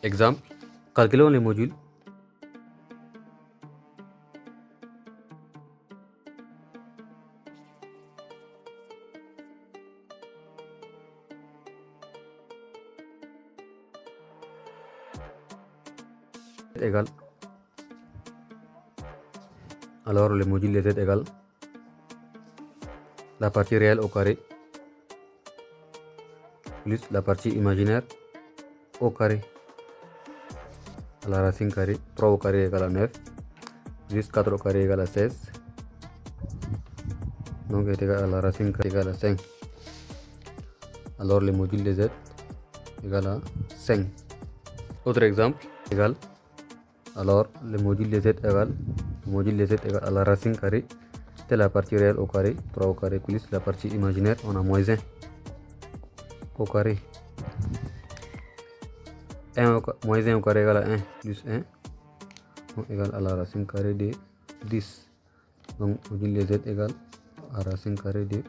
Exemple, calculons les modules égale. Alors le module de z égale la partie réelle au carré plus la partie imaginaire au carré à la racine carrée. 3 au carré égale à 9 plus 4 au carré égale à 16. Donc est égal à la racine carrée égale à 5. Alors le module de z égale à 5. Autre exemple égale. Alors le module de z égale à la racine carrée de la partie réelle au carré. 3 au carré plus la partie imaginaire, on a moins 1 au carré. Moins 1 au carré égale à 1 plus 1 donc égale à la racine carrée de 10. Donc module de z égale à la racine carrée de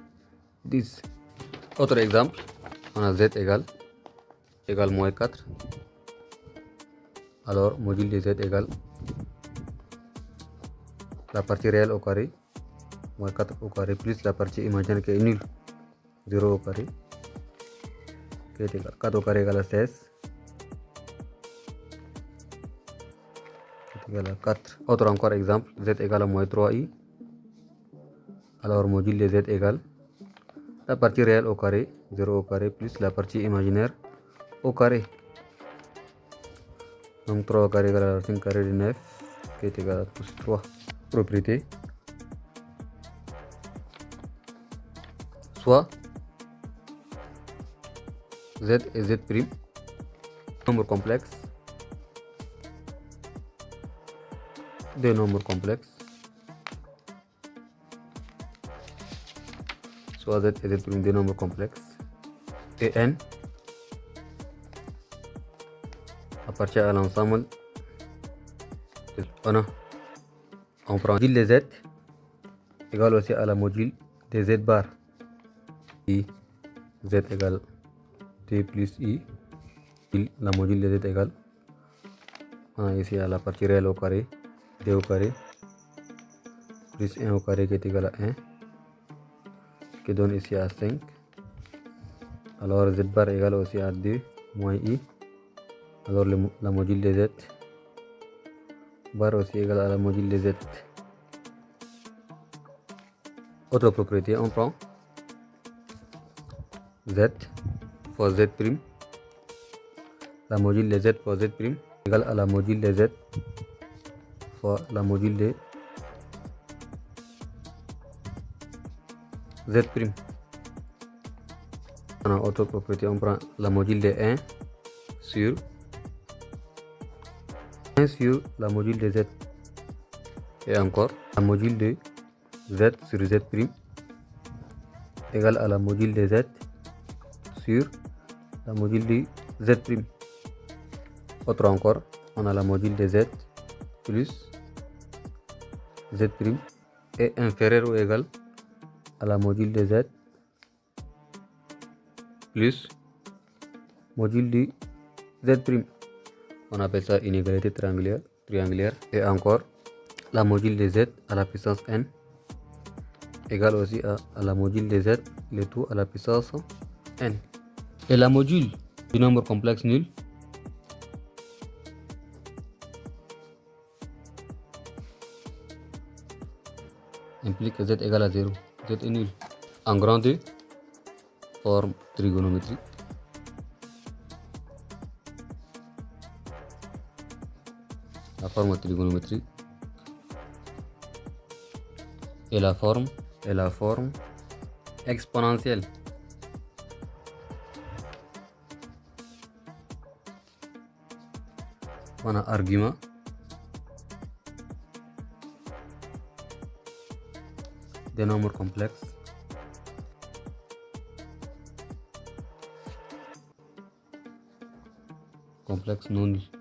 10. Autre exemple, on a z égale moins 4. Alors module de z égale la partie réelle au carré moins 4 au carré plus la partie imaginaire qui est nulle 0 au carré qui est égal 4 au carré égale à 16 qui est égal à 4. Autre encore exemple, z égale à moins 3i. Alors module de z égale la partie réelle au carré 0 au carré plus la partie imaginaire au carré. Donc 3 au carré égale à la racine carrée de 9 qui est égal à plus 3. Propriété soit z et z prime, nombre complexe, des nombres complexes, soit z et z prime des nombres complexes, et n appartient à l'ensemble. On prend module de z égale aussi à la module de z bar. I z égale t plus i. La module de z égale, on a ici à la partie réelle au carré 2 au carré plus 1 au carré qui est égal à 1 qui donne ici à 5. Alors z bar égale aussi à 2 moins i. Alors la module de z bar aussi égale à la module de z. Autre propriété, on prend z fois z prime. La module de z fois z prime égale à la module de z fois la module de z prime. On a autre propriété, on prend la module de 1 sur la module de z et encore la module de z sur z prime égale à la module de z sur la module de z prime. Autre encore, on a la module de z plus z prime est inférieur ou égal à la module de z plus module de z prime. On appelle ça inégalité triangulaire. Et encore, la module de z à la puissance n égale aussi à la module de z le tout à la puissance n. Et la module du nombre complexe nul implique que z égale à 0. Z est nul. En grand 2, forme trigonométrique. La forme trigonométrique et la forme exponentielle. On a argument des nombres complexes non nuls.